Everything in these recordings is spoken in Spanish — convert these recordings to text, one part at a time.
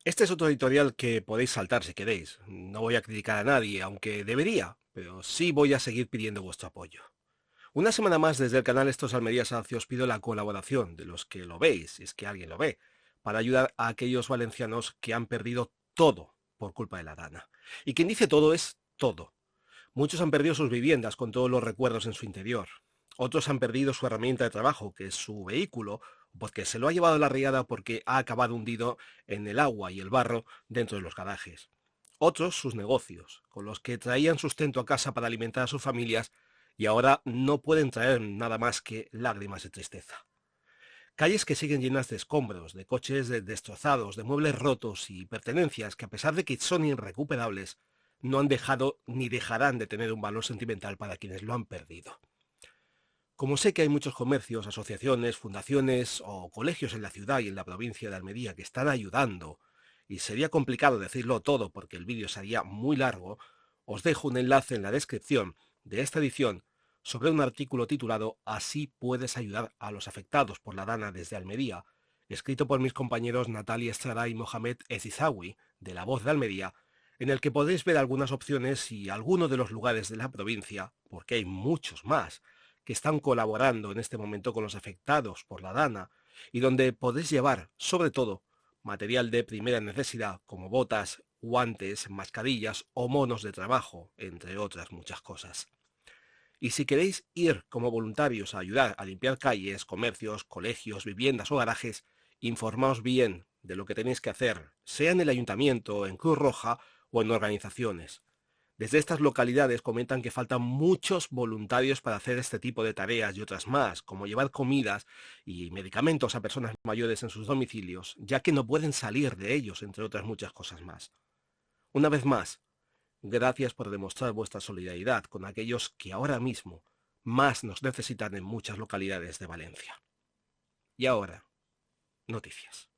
Este es otro editorial que podéis saltar si queréis. No voy a criticar a nadie, aunque debería, pero sí voy a seguir pidiendo vuestro apoyo. Una semana más desde el canal Estos Almerías Hace os pido la colaboración de los que lo veis, si es que alguien lo ve, para ayudar a aquellos valencianos que han perdido todo por culpa de la Dana. Y quien dice todo es todo. Muchos han perdido sus viviendas con todos los recuerdos en su interior. Otros han perdido su herramienta de trabajo, que es su vehículo, porque se lo ha llevado la riada porque ha acabado hundido en el agua y el barro dentro de los garajes. Otros sus negocios, con los que traían sustento a casa para alimentar a sus familias y ahora no pueden traer nada más que lágrimas de tristeza. Calles que siguen llenas de escombros, de coches destrozados, de muebles rotos y pertenencias que a pesar de que son irrecuperables, no han dejado ni dejarán de tener un valor sentimental para quienes lo han perdido. Como sé que hay muchos comercios, asociaciones, fundaciones o colegios en la ciudad y en la provincia de Almería que están ayudando, y sería complicado decirlo todo porque el vídeo sería muy largo, os dejo un enlace en la descripción de esta edición sobre un artículo titulado Así puedes ayudar a los afectados por la Dana desde Almería, escrito por mis compañeros Natalia Estrada y Mohamed Ezizawi, de La Voz de Almería, en el que podéis ver algunas opciones y algunos de los lugares de la provincia, porque hay muchos más, que están colaborando en este momento con los afectados por la Dana y donde podéis llevar, sobre todo, material de primera necesidad como botas, guantes, mascarillas o monos de trabajo, entre otras muchas cosas. Y si queréis ir como voluntarios a ayudar a limpiar calles, comercios, colegios, viviendas o garajes, informaos bien de lo que tenéis que hacer, sea en el ayuntamiento, en Cruz Roja o en organizaciones. Desde estas localidades comentan que faltan muchos voluntarios para hacer este tipo de tareas y otras más, como llevar comidas y medicamentos a personas mayores en sus domicilios, ya que no pueden salir de ellos, entre otras muchas cosas más. Una vez más, gracias por demostrar vuestra solidaridad con aquellos que ahora mismo más nos necesitan en muchas localidades de Valencia. Y ahora, noticias.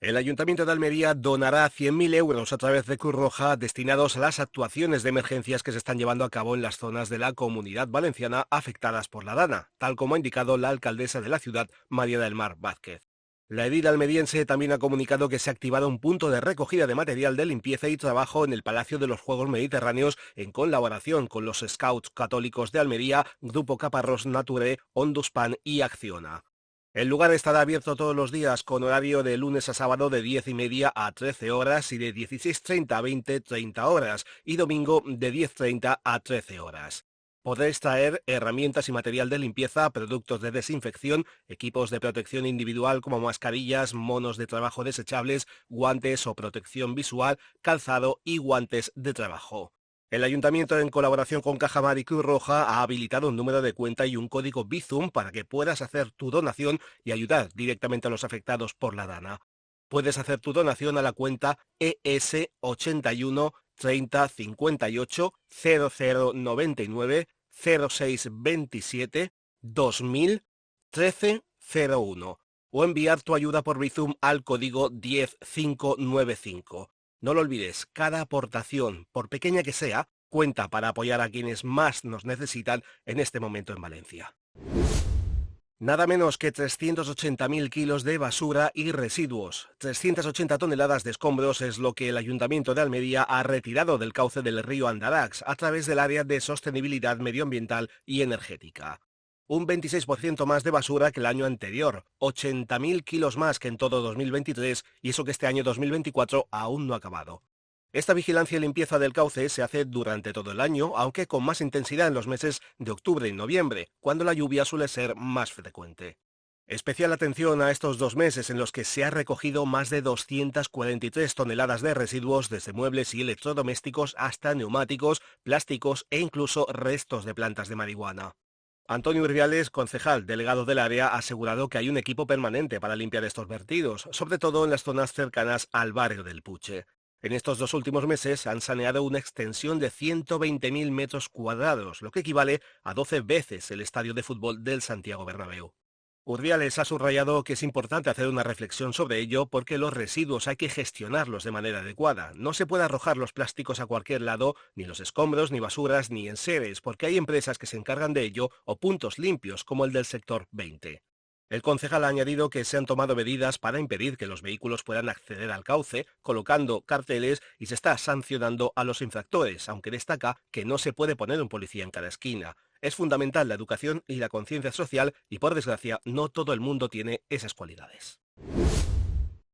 El Ayuntamiento de Almería donará 100.000 euros a través de Cruz Roja destinados a las actuaciones de emergencias que se están llevando a cabo en las zonas de la Comunidad Valenciana afectadas por la Dana, tal como ha indicado la alcaldesa de la ciudad, María del Mar Vázquez. La edil almeriense también ha comunicado que se ha activado un punto de recogida de material de limpieza y trabajo en el Palacio de los Juegos Mediterráneos en colaboración con los Scouts Católicos de Almería, Grupo Caparrós Nature, Onduspan y Acciona. El lugar estará abierto todos los días con horario de lunes a sábado de 10:30 a 13 horas y de 16:30 a 20:30 horas y domingo de 10:30 a 13 horas. Podréis traer herramientas y material de limpieza, productos de desinfección, equipos de protección individual como mascarillas, monos de trabajo desechables, guantes o protección visual, calzado y guantes de trabajo. El Ayuntamiento, en colaboración con Cajamar y Cruz Roja, ha habilitado un número de cuenta y un código Bizum para que puedas hacer tu donación y ayudar directamente a los afectados por la Dana. Puedes hacer tu donación a la cuenta ES 81 30 58 0099 0627 2000 1301 o enviar tu ayuda por Bizum al código 10595. No lo olvides, cada aportación, por pequeña que sea, cuenta para apoyar a quienes más nos necesitan en este momento en Valencia. Nada menos que 380.000 kilos de basura y residuos. 380 toneladas de escombros es lo que el Ayuntamiento de Almería ha retirado del cauce del río Andarax a través del área de sostenibilidad medioambiental y energética. Un 26% más de basura que el año anterior, 80.000 kilos más que en todo 2023 y eso que este año 2024 aún no ha acabado. Esta vigilancia y limpieza del cauce se hace durante todo el año, aunque con más intensidad en los meses de octubre y noviembre, cuando la lluvia suele ser más frecuente. Especial atención a estos 2 meses en los que se ha recogido más de 243 toneladas de residuos desde muebles y electrodomésticos hasta neumáticos, plásticos e incluso restos de plantas de marihuana. Antonio Urdiales, concejal delegado del área, ha asegurado que hay un equipo permanente para limpiar estos vertidos, sobre todo en las zonas cercanas al barrio del Puche. En estos 2 últimos meses han saneado una extensión de 120.000 metros cuadrados, lo que equivale a 12 veces el estadio de fútbol del Santiago Bernabéu. Urdiales ha subrayado que es importante hacer una reflexión sobre ello porque los residuos hay que gestionarlos de manera adecuada. No se puede arrojar los plásticos a cualquier lado, ni los escombros, ni basuras, ni enseres, porque hay empresas que se encargan de ello o puntos limpios como el del sector 20. El concejal ha añadido que se han tomado medidas para impedir que los vehículos puedan acceder al cauce, colocando carteles y se está sancionando a los infractores, aunque destaca que no se puede poner un policía en cada esquina. Es fundamental la educación y la conciencia social y, por desgracia, no todo el mundo tiene esas cualidades.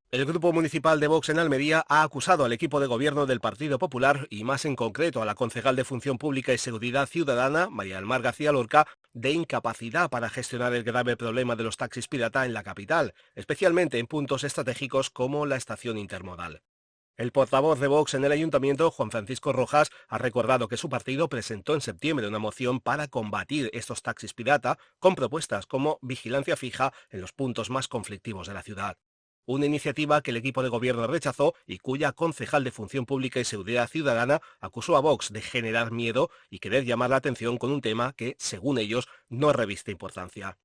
El Grupo Municipal de Vox en Almería ha acusado al equipo de gobierno del Partido Popular y más en concreto a la concejal de Función Pública y Seguridad Ciudadana, María del Mar García Lorca, de incapacidad para gestionar el grave problema de los taxis pirata en la capital, especialmente en puntos estratégicos como la estación intermodal. El portavoz de Vox en el ayuntamiento, Juan Francisco Rojas, ha recordado que su partido presentó en septiembre una moción para combatir estos taxis pirata con propuestas como vigilancia fija en los puntos más conflictivos de la ciudad. Una iniciativa que el equipo de gobierno rechazó y cuya concejal de Función Pública y Seguridad Ciudadana acusó a Vox de generar miedo y querer llamar la atención con un tema que, según ellos, no reviste importancia.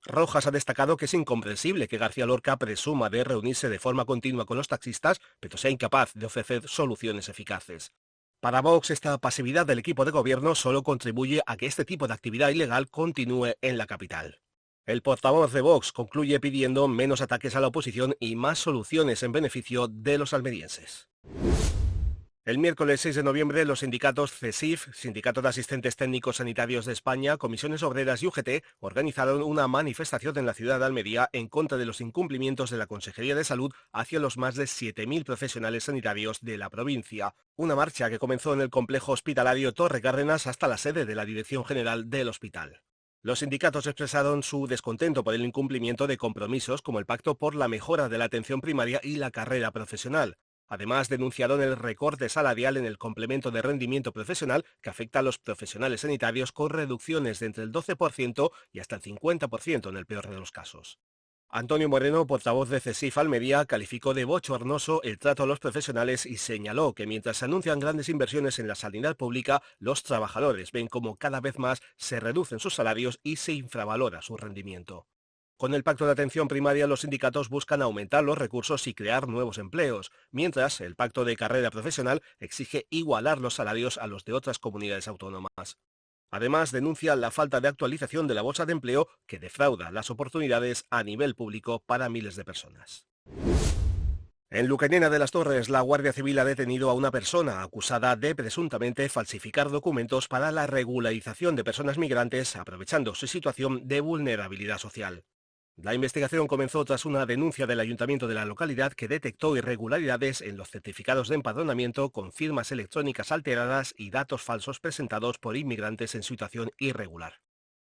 Rojas ha destacado que es incomprensible que García Lorca presuma de reunirse de forma continua con los taxistas, pero sea incapaz de ofrecer soluciones eficaces. Para Vox, esta pasividad del equipo de gobierno solo contribuye a que este tipo de actividad ilegal continúe en la capital. El portavoz de Vox concluye pidiendo menos ataques a la oposición y más soluciones en beneficio de los almerienses. El miércoles 6 de noviembre, los sindicatos CESIF, Sindicato de Asistentes Técnicos Sanitarios de España, Comisiones Obreras y UGT organizaron una manifestación en la ciudad de Almería en contra de los incumplimientos de la Consejería de Salud hacia los más de 7.000 profesionales sanitarios de la provincia. Una marcha que comenzó en el complejo hospitalario Torre Cárdenas hasta la sede de la Dirección General del hospital. Los sindicatos expresaron su descontento por el incumplimiento de compromisos como el Pacto por la Mejora de la Atención Primaria y la Carrera Profesional. Además, denunciaron el recorte salarial en el complemento de rendimiento profesional que afecta a los profesionales sanitarios con reducciones de entre el 12% y hasta el 50% en el peor de los casos. Antonio Moreno, portavoz de CESIF Almería, calificó de bochornoso el trato a los profesionales y señaló que mientras se anuncian grandes inversiones en la sanidad pública, los trabajadores ven como cada vez más se reducen sus salarios y se infravalora su rendimiento. Con el Pacto de Atención Primaria, los sindicatos buscan aumentar los recursos y crear nuevos empleos, mientras el Pacto de Carrera Profesional exige igualar los salarios a los de otras comunidades autónomas. Además, denuncia la falta de actualización de la bolsa de empleo que defrauda las oportunidades a nivel público para miles de personas. En Lucañena de las Torres, la Guardia Civil ha detenido a una persona acusada de presuntamente falsificar documentos para la regularización de personas migrantes, aprovechando su situación de vulnerabilidad social. La investigación comenzó tras una denuncia del ayuntamiento de la localidad que detectó irregularidades en los certificados de empadronamiento con firmas electrónicas alteradas y datos falsos presentados por inmigrantes en situación irregular.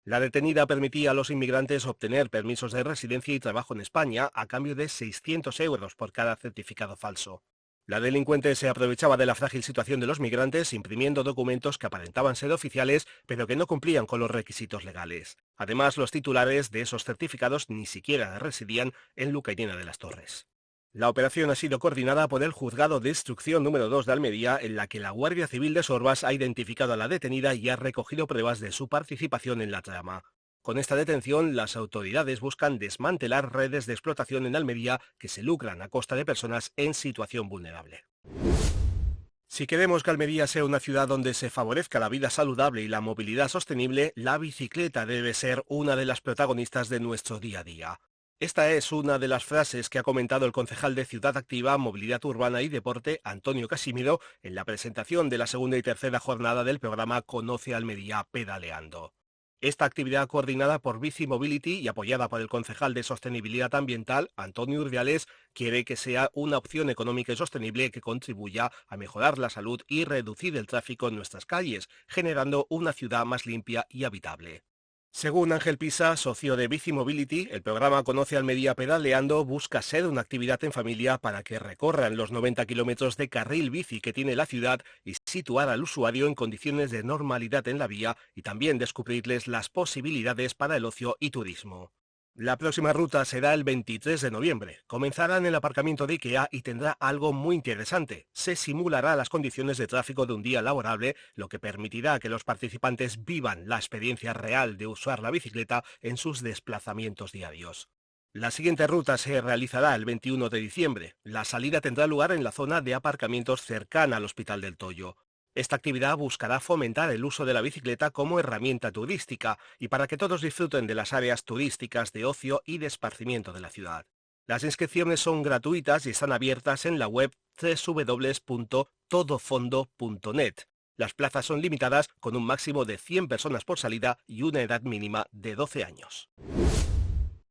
La detenida permitía a los inmigrantes obtener permisos de residencia y trabajo en España a cambio de 600 euros por cada certificado falso. La delincuente se aprovechaba de la frágil situación de los migrantes imprimiendo documentos que aparentaban ser oficiales pero que no cumplían con los requisitos legales. Además, los titulares de esos certificados ni siquiera residían en Lucañena de las Torres. La operación ha sido coordinada por el Juzgado de Instrucción número 2 de Almería, en la que la Guardia Civil de Sorbas ha identificado a la detenida y ha recogido pruebas de su participación en la trama. Con esta detención, las autoridades buscan desmantelar redes de explotación en Almería que se lucran a costa de personas en situación vulnerable. Si queremos que Almería sea una ciudad donde se favorezca la vida saludable y la movilidad sostenible, la bicicleta debe ser una de las protagonistas de nuestro día a día. Esta es una de las frases que ha comentado el concejal de Ciudad Activa, Movilidad Urbana y Deporte, Antonio Casimiro, en la presentación de la segunda y tercera jornada del programa Conoce Almería Pedaleando. Esta actividad coordinada por Bici Mobility y apoyada por el concejal de Sostenibilidad Ambiental, Antonio Urdiales, quiere que sea una opción económica y sostenible que contribuya a mejorar la salud y reducir el tráfico en nuestras calles, generando una ciudad más limpia y habitable. Según Ángel Pisa, socio de Bici Mobility, el programa Conoce Almería Pedaleando busca ser una actividad en familia para que recorran los 90 kilómetros de carril bici que tiene la ciudad y situar al usuario en condiciones de normalidad en la vía y también descubrirles las posibilidades para el ocio y turismo. La próxima ruta será el 23 de noviembre. Comenzará en el aparcamiento de IKEA y tendrá algo muy interesante. Se simulará las condiciones de tráfico de un día laborable, lo que permitirá que los participantes vivan la experiencia real de usar la bicicleta en sus desplazamientos diarios. La siguiente ruta se realizará el 21 de diciembre. La salida tendrá lugar en la zona de aparcamientos cercana al Hospital del Toyo. Esta actividad buscará fomentar el uso de la bicicleta como herramienta turística y para que todos disfruten de las áreas turísticas de ocio y de esparcimiento de la ciudad. Las inscripciones son gratuitas y están abiertas en la web www.todofondo.net. Las plazas son limitadas con un máximo de 100 personas por salida y una edad mínima de 12 años.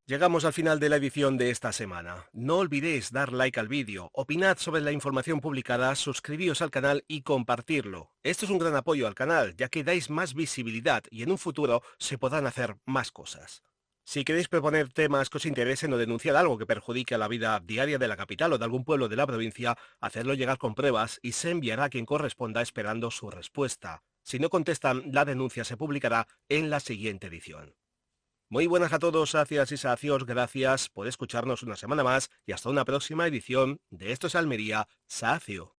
Llegamos al final de la edición de esta semana. No olvidéis dar like al vídeo, opinad sobre la información publicada, suscribíos al canal y compartirlo. Esto es un gran apoyo al canal, ya que dais más visibilidad y en un futuro se podrán hacer más cosas. Si queréis proponer temas que os interesen o denunciar algo que perjudique a la vida diaria de la capital o de algún pueblo de la provincia, hacedlo llegar con pruebas y se enviará a quien corresponda esperando su respuesta. Si no contestan, la denuncia se publicará en la siguiente edición. Muy buenas a todos, sacias y sacios, gracias por escucharnos una semana más y hasta una próxima edición de Esto es Almería, Sacio.